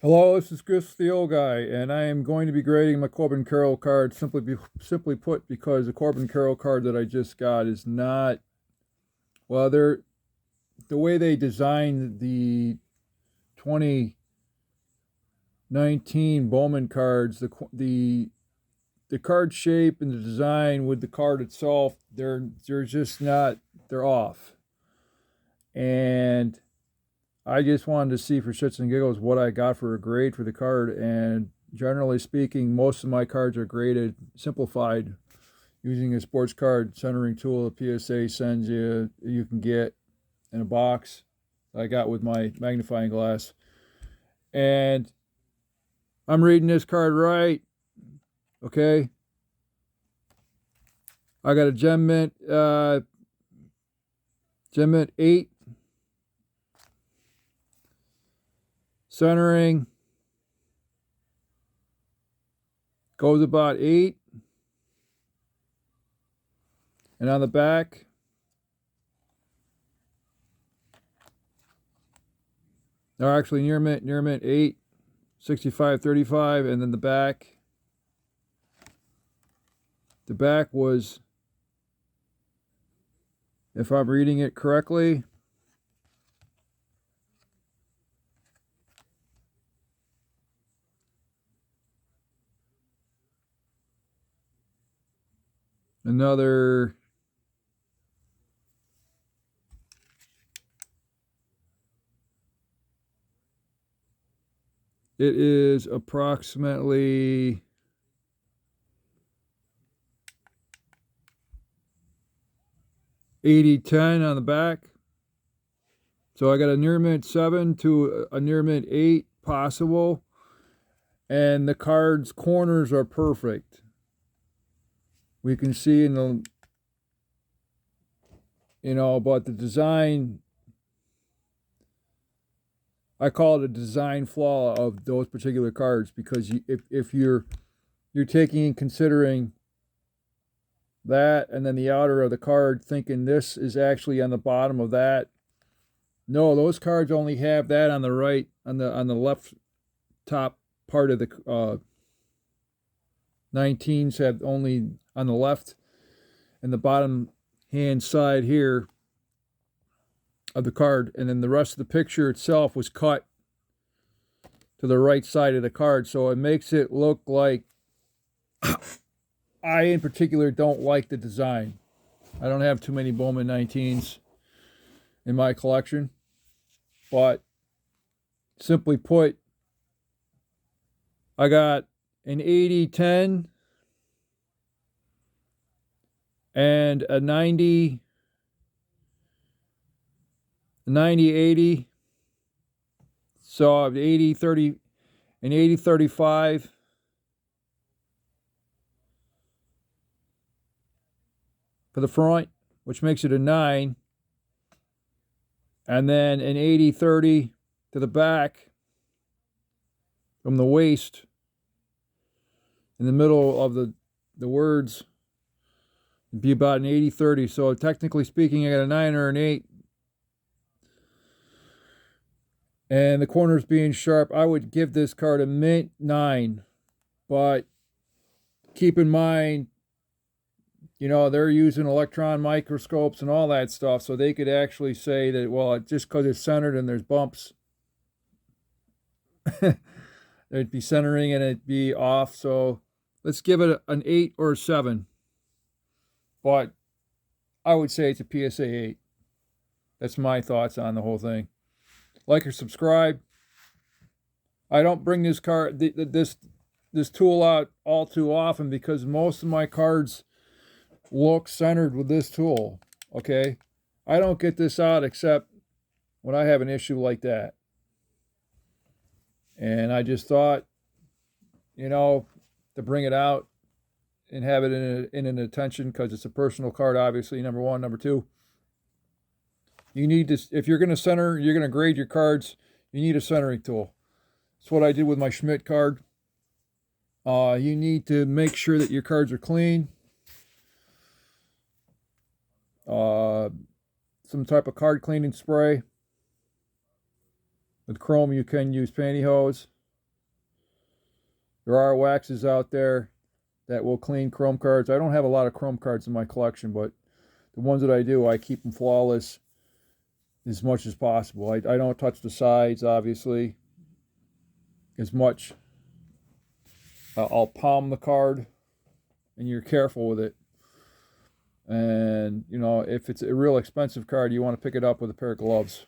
Hello, this is Chris the Old Guy, and I am going to be grading my Corbin Caroll card simply put because the Corbin Caroll card that I just got is not well. The way they designed the 2019 Bowman cards, the card shape and the design with the card itself, they're just not they're off, and I just wanted to see for shits and giggles what I got for a grade for the card, and generally speaking, most of my cards are graded simplified using a sports card centering tool the PSA sends you can get in a box I got with my magnifying glass. And I'm reading this card right. Okay. I got a Gem Mint 8 centering goes about 8. And on the back, they're actually near mint 8, 65.35, and then the back was, if I'm reading it correctly, another it is approximately 80-10 on the back. So I got a near mint 7 to a near mint 8 possible. And the card's corners are perfect. We can see in the, but the design, I call it a design flaw of those particular cards, because if you're taking and considering that and then the outer of the card, thinking this is actually on the bottom of that. No, those cards only have that on the right, on the left top part of the 19s have only on the left and the bottom hand side here of the card, and then the rest of the picture itself was cut to the right side of the card, so it makes it look like I in particular don't like the design. I don't have too many Bowman 19s in my collection, but simply put, I got an 80-10 and a 90-80. So 80-30 and 80-35 for the front, which makes it a 9. And then an 80-30 to the back from the waist in the middle of the words. It'd be about an 80-30. So technically speaking, I got a 9 or an 8. And the corners being sharp, I would give this card a mint 9. But keep in mind, they're using electron microscopes and all that stuff, so they could actually say that, well, just because it's centered and there's bumps, it'd be centering and it'd be off. So let's give it an 8 or a 7. But I would say it's a PSA 8. That's my thoughts on the whole thing. Like or subscribe. I don't bring this tool out all too often because most of my cards look centered with this tool. Okay, I don't get this out except when I have an issue like that, and I just thought, to bring it out and have it in an attention, because it's a personal card, obviously, number one. Number two, you need to, if you're going to center, you're going to grade your cards, you need a centering tool. That's what I did with my Schmidt card. You need to make sure that your cards are clean. Some type of card cleaning spray. With chrome, you can use pantyhose. There are waxes out there that will clean chrome cards. I don't have a lot of chrome cards in my collection, but the ones that I do, I keep them flawless as much as possible. I don't touch the sides, obviously, as much. I'll palm the card, and you're careful with it. And, you know, if it's a real expensive card, you want to pick it up with a pair of gloves.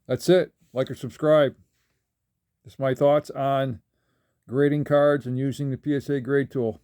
That's it. Like or subscribe. Just my thoughts on grading cards and using the PSA grade tool.